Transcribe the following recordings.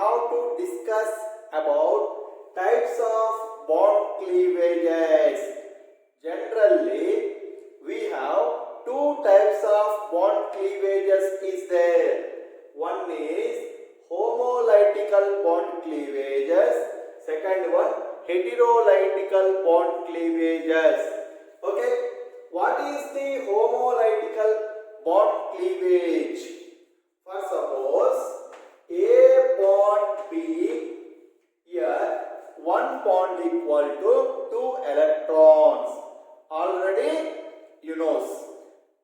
have to discuss about types of bond cleavages. Generally, we have two types of bond cleavages is there. One is homolytical bond cleavages. Second one, heterolytical bond cleavages. Okay, what is the homolytical bond cleavage? For suppose A bond B, here one bond equal to two electrons. Already you know.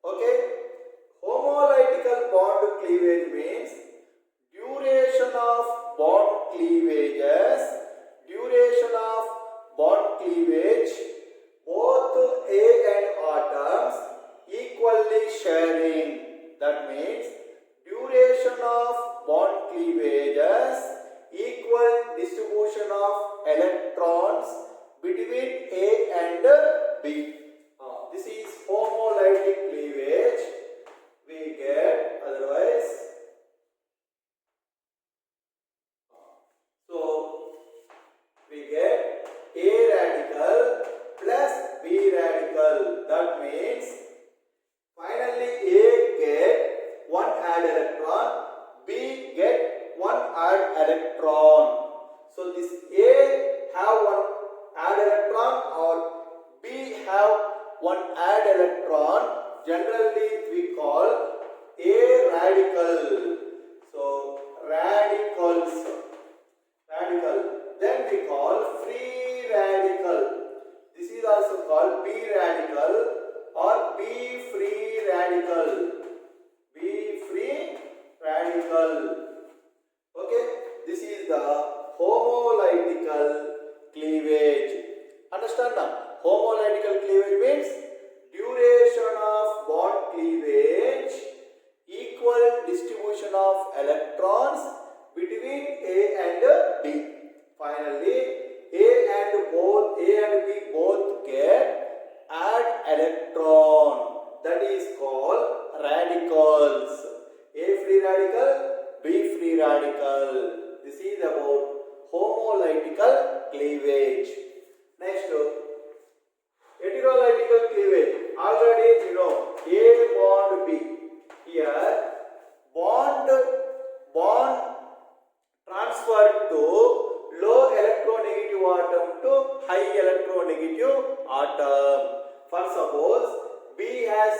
Okay, homolytical bond cleavage means duration of bond cleavages, both A and atoms equally sharing. That means duration of bond cleavages equal distribution of electrons between A and B. This is homolytic cleavage we get, otherwise we get A radical plus B radical. That means finally A get one add electron, B get one add electron. So this A have one add electron or B have one add electron. Generally we call A radical. So radical. Then we call free radical. This is also called B radical or B free radical. Okay, this is the homolytical cleavage. Understand now? Homolytical cleavage means duration of bond cleavage equal distribution of electrons between A and B. Finally, A and B both get add electron. That is called radicals. A free radical, B free radical. This is about homolytical cleavage. Next, heterolytical cleavage. Already you know A bond B. Here bond transferred to low electronegative atom to high electronegative atom. For suppose B has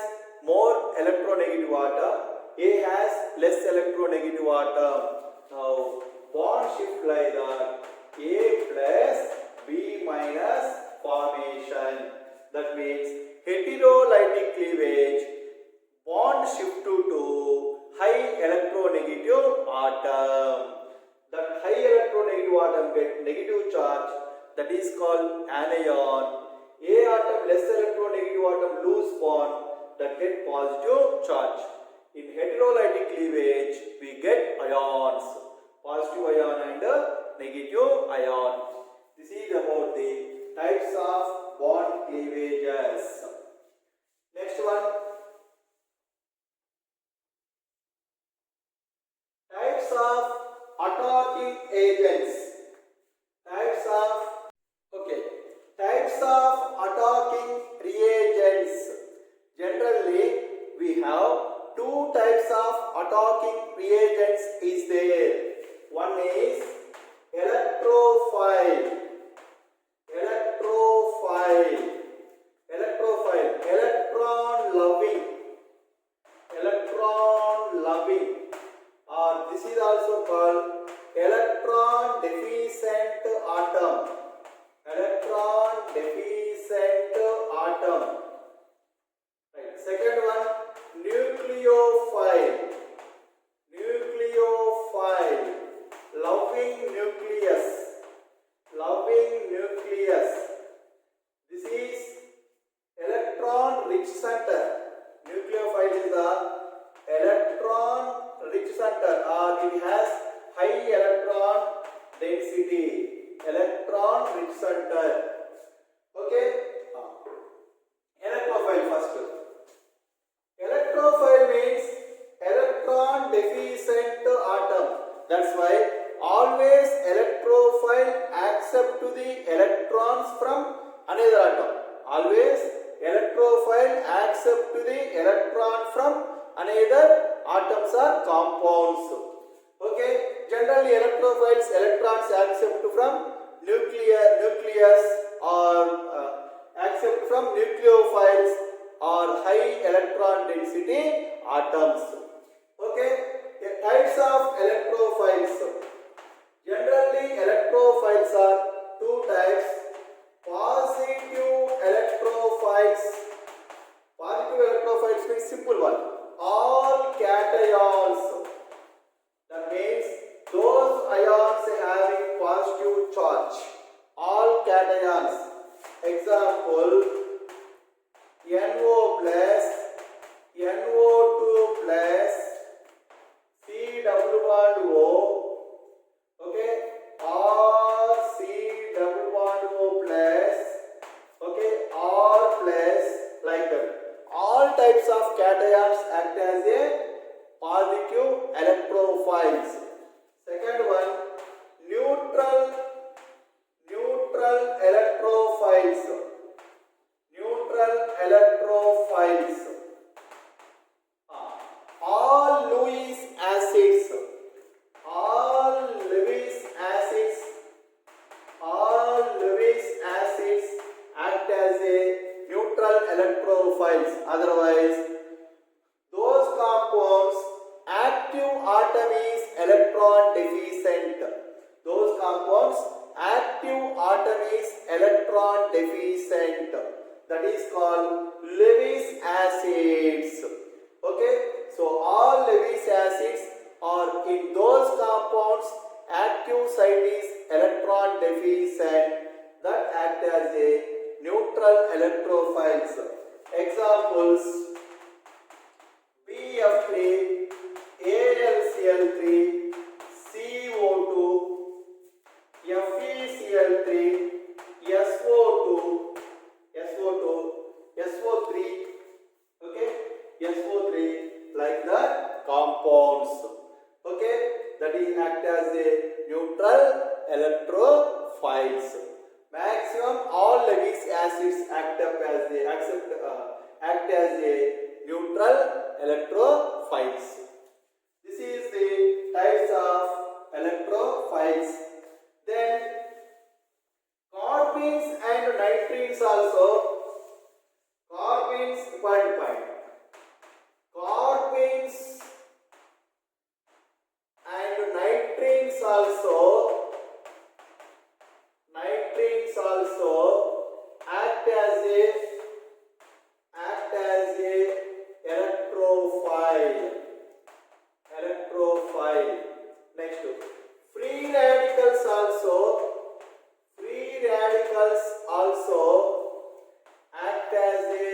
more electronegative atom, A has less electronegative atom. Now bond shift like that, A plus B minus formation. That means heterolytic cleavage, bond shift to high electronegative atom. That high electronegative atom get negative charge, that is called anion. A atom less electronegative atom lose bond, that get positive charge. In heterolytic cleavage we get ions, positive ion and negative ion. This is about the types of bond cleavages. Next one, types of attacking agents. Types of attacking reagents. Generally we have two types of attacking reagents is there. One is electrophile, electron loving, or this is also called electron deficient atom. Right. Second one, nucleophile, loving nucleus. This is electron rich center. Nucleophile is the electron rich center, or it has high electron density. Electron rich center. Okay. Electrophile first. Electrophile means electron deficient atom. That's why always accept to the electrons from another atom. Always electrophile accept to the electron from another atoms or compounds. Okay, generally electrophiles electrons accept from nucleus or accept from nucleophiles or high electron density atoms. Okay, types of electrophiles. Generally electrophiles are two types. Positive electrophiles. Positive electrophiles means simple one. All cations. That means those ions having positive charge. All cations. Example, NO plus, NO2 plus, C double bond O, okay, or C double bond O plus, okay, or plus, like that. All types of cations act as a positive electrophiles. Second one, neutral electrophiles. Neutral electrophiles. All Lewis acids. All Lewis acids act as a neutral electrophiles. Otherwise, those compounds active atom is electron deficient. Those compounds active atom is electron deficient. That is called Lewis acids. Okay, so all Lewis acids are in those compounds active site is electron deficient, that act as a neutral electrophiles. Examples, BF3, AlCl3, CO2, FeCl3, SO2, SO3, okay, SO3, like that compounds. Okay, that is act as a neutral electrophiles. Maximum all Lewis acids act as a neutral electrophiles. This is the types of electrophiles. Then carbons and nitrides also. Carbons, point. Carbons and nitrides also act as a electrophile. Next, free radicals also act as a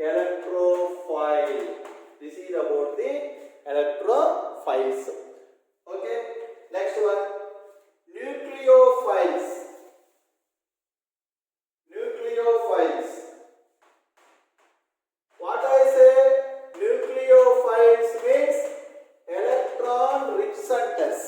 electrophile. This is about the electrophiles. Okay, next one, nucleophiles. What I say, nucleophiles means electron rich centers.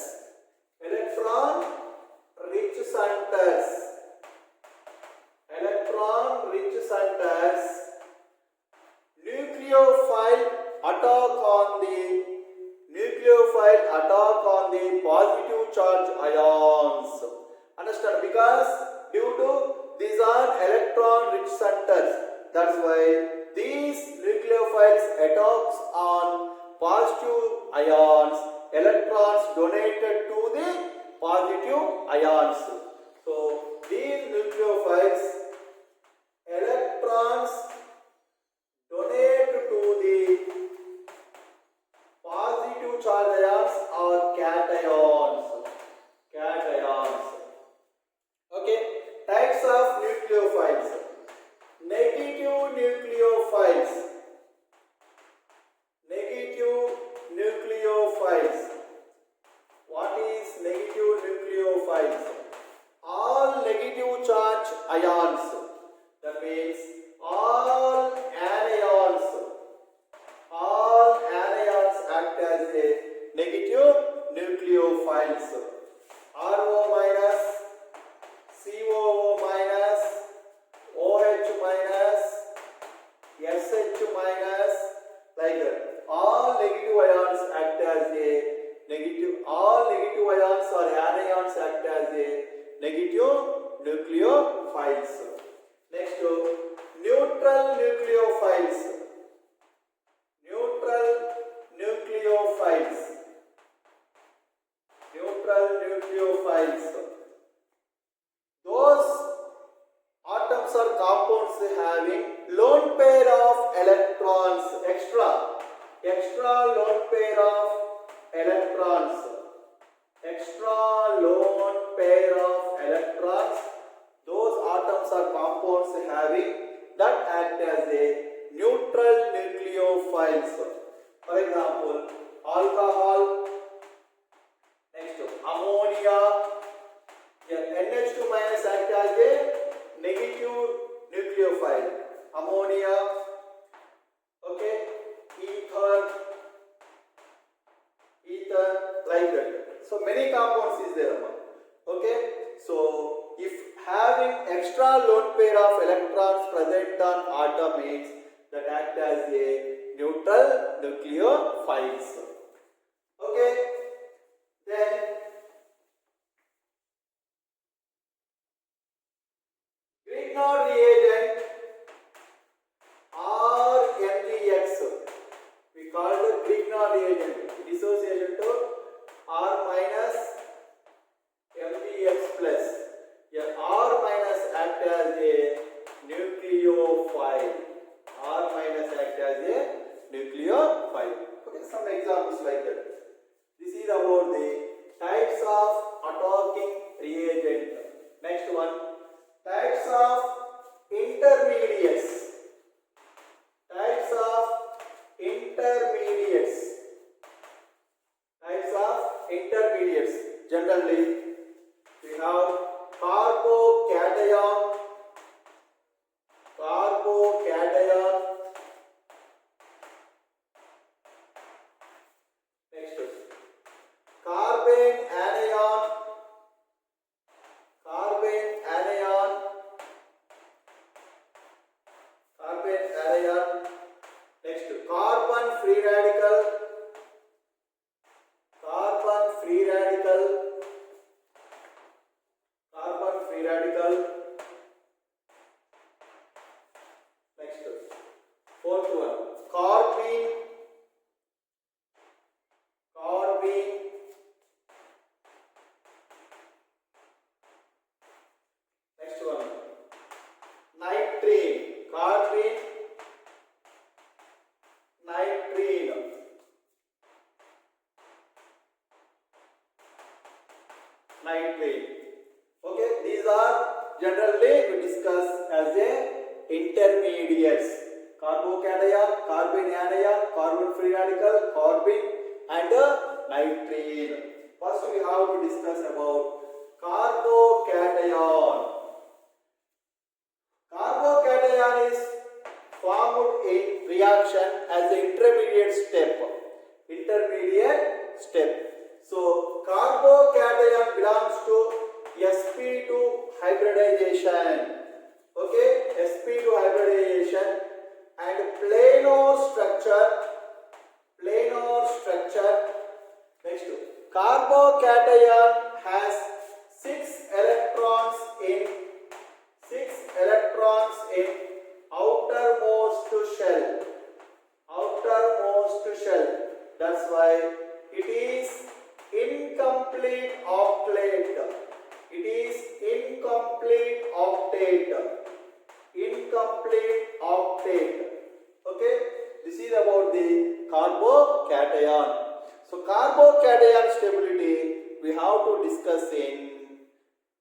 Nucleophile attack on the positive charge ions. Understand? Because due to these are electron rich centers, that's why these nucleophiles attacks on positive ions, electrons donated to the positive ions. So these nucleophiles, electrons donate to the positive charge ions or cations. Okay, types of nucleophiles. Negative nucleophiles. What is negative nucleophiles? All negative charge ions. That means all anions act as a negative nucleophiles. files. RO minus, COO minus, OH minus, SH minus, like that. All negative ions act as a negative. All negative ions or anions act as a negative nucleophiles. Next, neutral nucleophiles. Neutral nucleophiles. Neutral nucleophiles. Those atoms or compounds having lone pair of electrons, extra lone pair of electrons, extra lone pair of electrons, those atoms or compounds having that act as a neutral nucleophiles. For example, alcohol, next ammonia, NH2 minus act as a negative nucleophile. Ammonia, okay, ether, like that. So many compounds is there. Okay, so if having extra lone pair of electrons present on atom means that act as a neutral nucleophiles. Okay, then Grignard reagent or MgX, we call it Grignard reagent, dissociation to R minus MgX plus. Yeah, R minus act as a nucleophile. R minus act as a nucleophile. Okay, some examples like that. This is about the types of attacking reagent. Next one, types of intermediates. Types of intermediates. Types of intermediates. Generally, we have carbocation, next carbon anion, next carbon free radical, next fourth one carbene, next one nitrene, nitrene. Okay, these are generally we discuss as a intermediates. Carbocation, carbon anion, carbon free radical, carbene and nitrene. First we have to discuss about carbocation. Carbocation is formed in reaction as an intermediate step. So carbocation belongs to sp2 hybridization. Okay, sp2 hybridization and planar structure. Next, carbocation has 6 electrons in outermost shell. That's why it is incomplete octet. Okay, this is about the carbocation. So carbocation stability we have to discuss in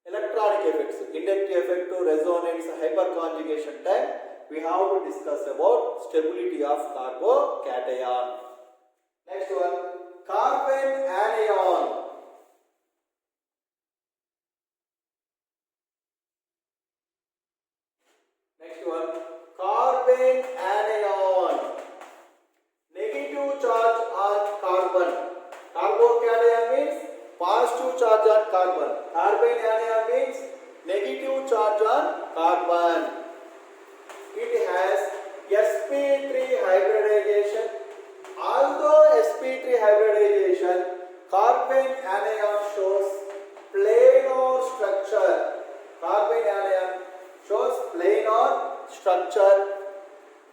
electronic effects, inductive effect to resonance, hyperconjugation time. We have to discuss about stability of carbocation. Next one, carbon anion. Next one, carbon anion. Negative charge on carbon. Carbocation means positive carbon. Carbon anion means negative charge on carbon. It has sp3 hybridization. Although sp3 hybridization, carbon anion shows planar structure. Carbon anion shows planar structure.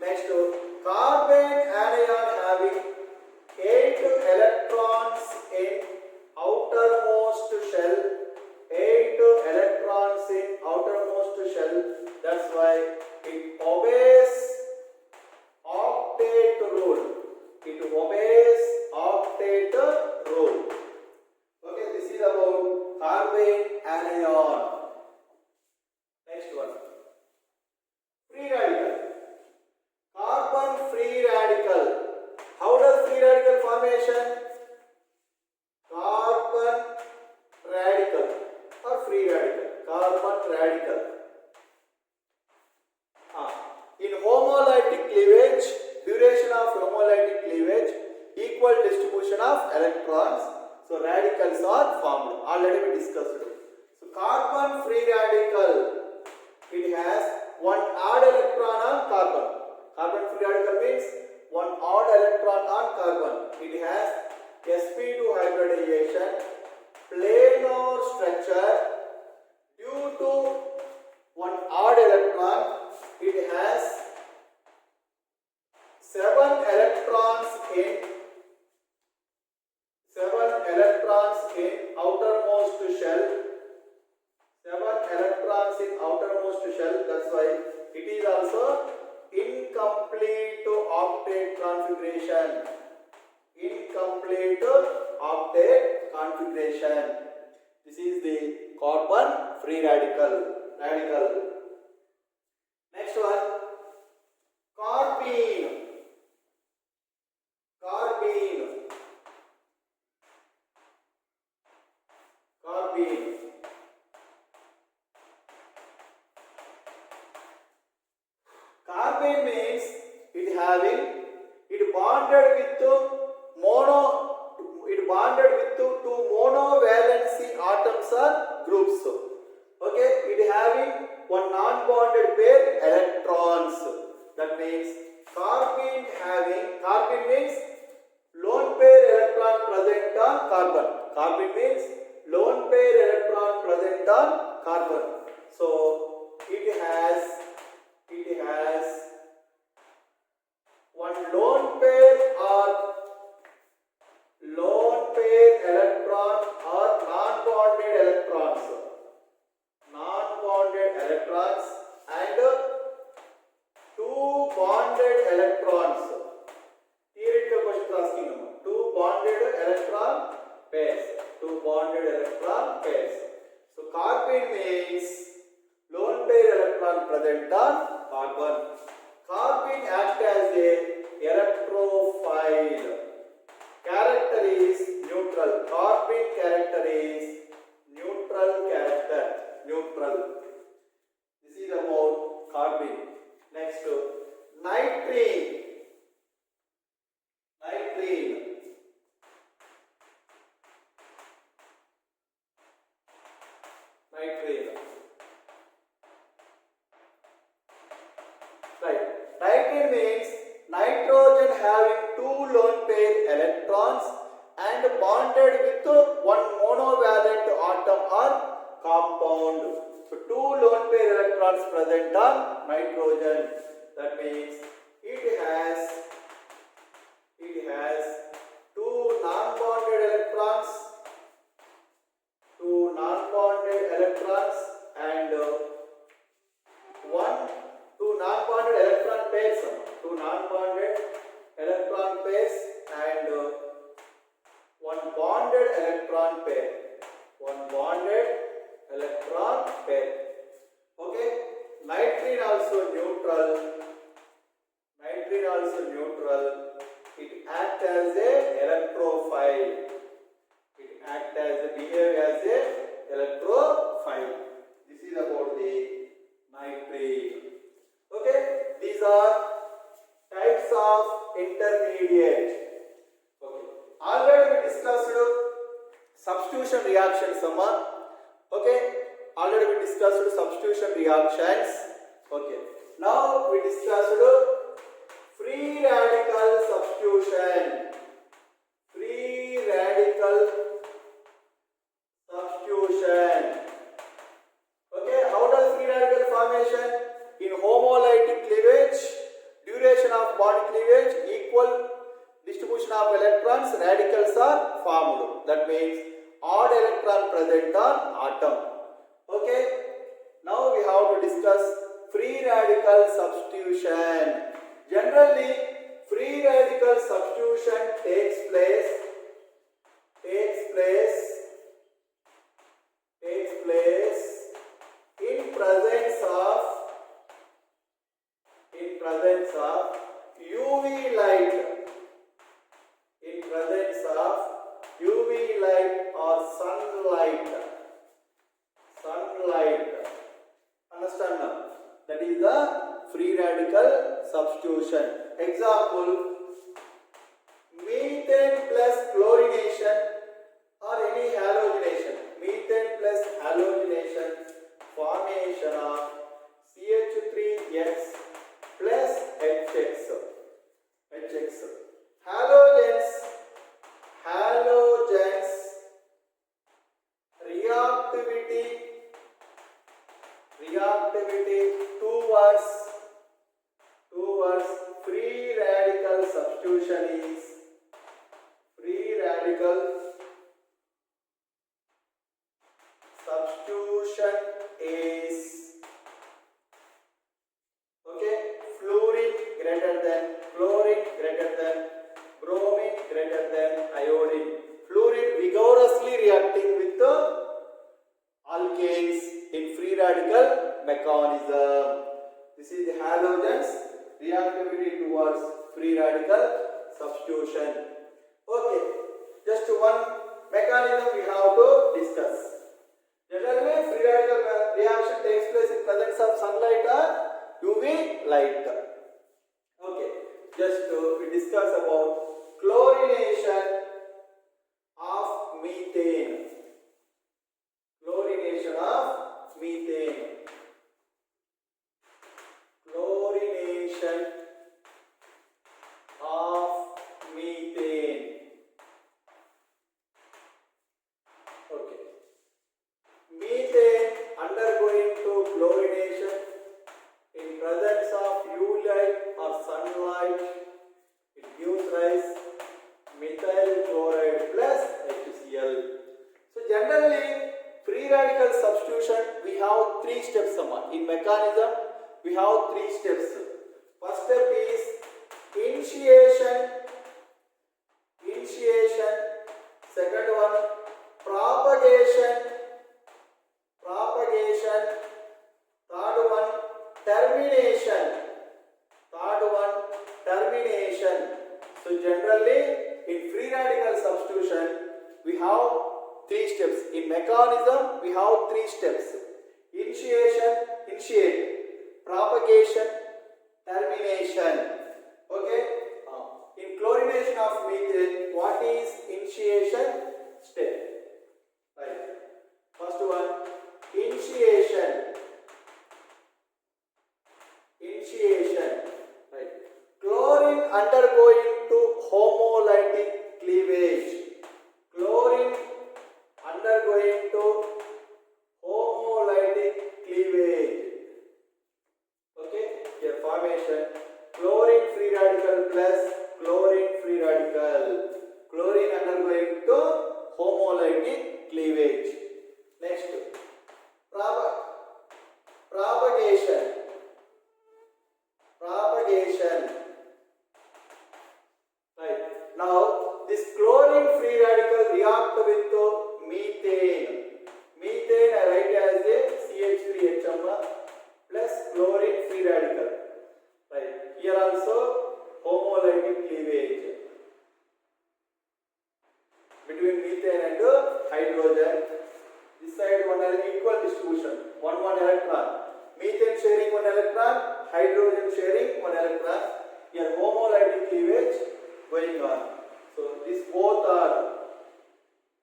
Next, carbon anion having 8 electrons in outermost shell. 8 electrons in outermost shell. That's why it obeys octet rule. It obeys octet rule. Okay, this is about carbon anion. Next one, free radical. Carbon free radical. How does free radical formation? Carbon radical or free radical? Carbon radical. In homolytic cleavage, duration of homolytic cleavage, equal distribution of electrons. So radicals are formed. Already we discussed. So carbon free radical, it has one odd electron on carbon. Carbon free radical means one odd electron on carbon. It has sp2 hybridization, planar structure. Due to one odd electron, it has 7 electrons in outermost shell. 7 electrons in outermost shell. That's why it is also incomplete octet configuration. Incomplete octet configuration. This is the carbon free radical. Next one, carbene. Carbene means it bonded with two monovalency atoms or groups. Okay, it having one non-bonded pair electrons. That means carbene means lone pair electron present on carbon. Carbene means lone pair electron present on carbon. So it has one lone pair electron or non-bonded electrons and 2 bonded electrons. Theoretical question asking them. 2 bonded electron pairs. So carbene means lone pair electron present on carbon. Carbene acts as a electrophile. Character is neutral. Carbene character is neutral character. This is about carbene. Next, nitrene. Right. Nitrene means nitrogen having 2 lone pair electrons and bonded with one monovalent atom or compound. So 2 lone pair electrons present on nitrogen. That means it has 2 non-bonded electrons and 2 non-bonded electron pairs. 2 non-bonded electron pairs and 1 bonded electron pair. Okay. Nitrene also neutral. It acts as a electrophile. Behave as a electrophile. This is about the nitrene. Okay, these are types of intermediate. Okay, already we discussed substitution reaction summa. Okay, already we discussed substitution reactions. Okay, now we discussed free radical substitution. Free radical substitution. Okay, how does free radical formation? In homolytic cleavage, duration of bond cleavage equal distribution of electrons, radicals are formed. That means odd electron present on atom. Okay, now we have to discuss free radical substitution. Generally, free radical substitution takes place in presence of UV light. In presence of UV light or sunlight. Understand now? That is the free radical substitution. Example, methane plus chlorination or any halogenation. Methane plus halogenation, formation of CH3X plus HX. Halogens reactivity towards free radical substitution is okay, fluorine greater than chlorine greater than bromine greater than iodine. Fluorine vigorously reacting with the alkanes in free radical mechanism. This is the halogens reactivity towards free radical substitution. Okay, just one mechanism we have to discuss. Generally, free radical reaction takes place in presence of sunlight or UV light. Okay, just we discuss about chlorination of methane. Chlorination of methane. Okay. Methane undergoing to chlorination in presence of UV light or sunlight, it gives rise methyl chloride plus HCl. So generally, free radical substitution we have three steps. In mechanism we have three steps. First step is initiation. Second one, propagation. Third one, termination. So generally, in free radical substitution, we have three steps. In mechanism, we have three steps. Initiate, propagation, termination. Okay. In chlorination of methane, what is initiation step? Right. First one, initiation. Right. Chlorine undergoing to homolytic cleavage. Okay. Here formation. Chlorine free radical plus chlorine free radical. Chlorine undergoing to homolytic cleavage. Next, propagation. Right. Now, this chlorine free radical react with methane. Methane I write as a CH3HM plus chlorine free radical. Right. Here also homolytic cleavage between methane and hydrogen. This side one equal distribution. One electron. Methane sharing one electron, hydrogen sharing one electron. Here homolytic cleavage going on. So this both are.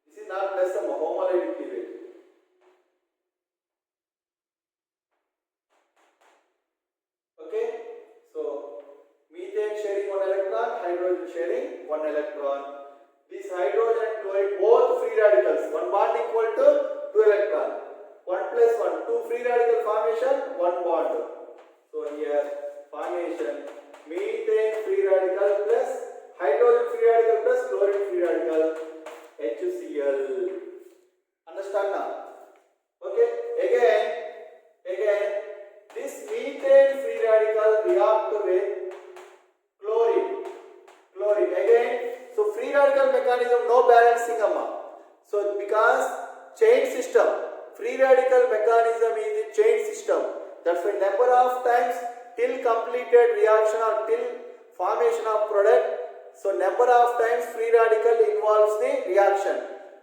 This is not less than homolytic cleavage. One bond equal to 2 electron. 1 plus 1, 2 free radical formation, 1 bond. So here formation methane free radical plus hydrogen free radical plus chlorine free radical HCl. Understand now? Okay. Again, this methane free radical react with chlorine. Again, so free radical mechanism, no balancing amma. So because chain system, free radical mechanism is a chain system. That's why number of times till completed reaction or till formation of product. So number of times free radical involves the reaction.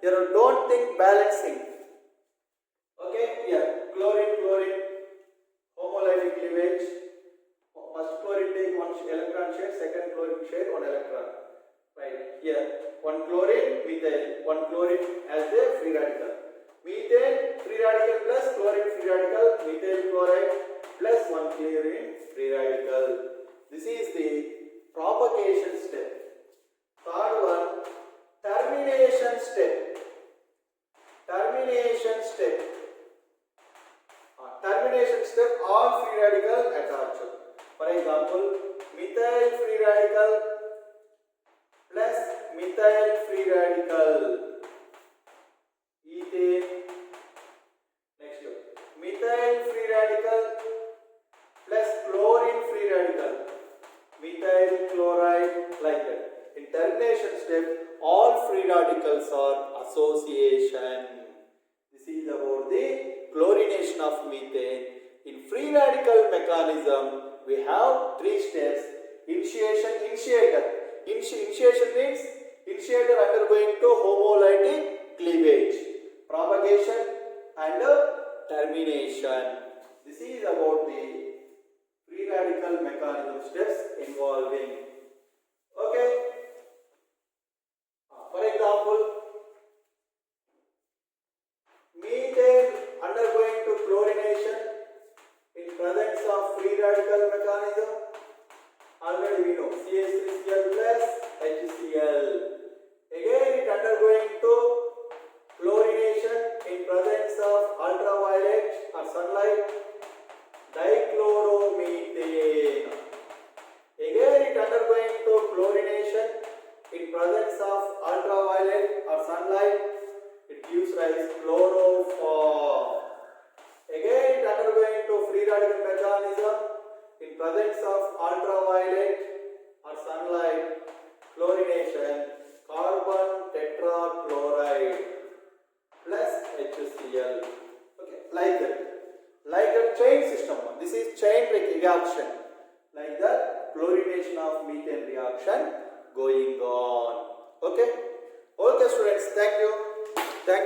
You don't think balancing. Okay, here chlorine, homolytic cleavage. First chlorine take 1 electron share, second chlorine share 1 electron. Right here, 1 chlorine, methyl, 1 chlorine as the free radical. Methane free radical plus chlorine free radical, methyl chloride plus 1 chlorine free radical. This is the propagation step. Third one, termination step. Termination step, all free radical attached. For example, methyl free radical plus methyl free radical, ethane. Next, methyl free radical plus chlorine free radical, methyl chloride, like that. In termination step, all free radicals are association. This is about the chlorination of methane. In free radical mechanism, we have 3 steps. Initiator means initiator undergoing to homolytic cleavage, propagation and termination. This is about the free radical mechanism steps involving. Okay. For example, methane undergoing to chlorination in presence of free radical mechanism. Already we know CH3Cl plus HCl. Again it undergoing to chlorination in presence of ultraviolet or sunlight, dichloromethane. Again it undergoing to chlorination in presence of ultraviolet or sunlight, it gives rise chloroform. Again it undergoing to free radical mechanism in presence of ultraviolet or sunlight, chlorination, carbon tetrachloride plus HCl. Okay, like that chain system. This is chain reaction. Like that chlorination of methane reaction going on. Okay, students, thank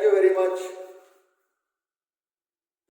you very much.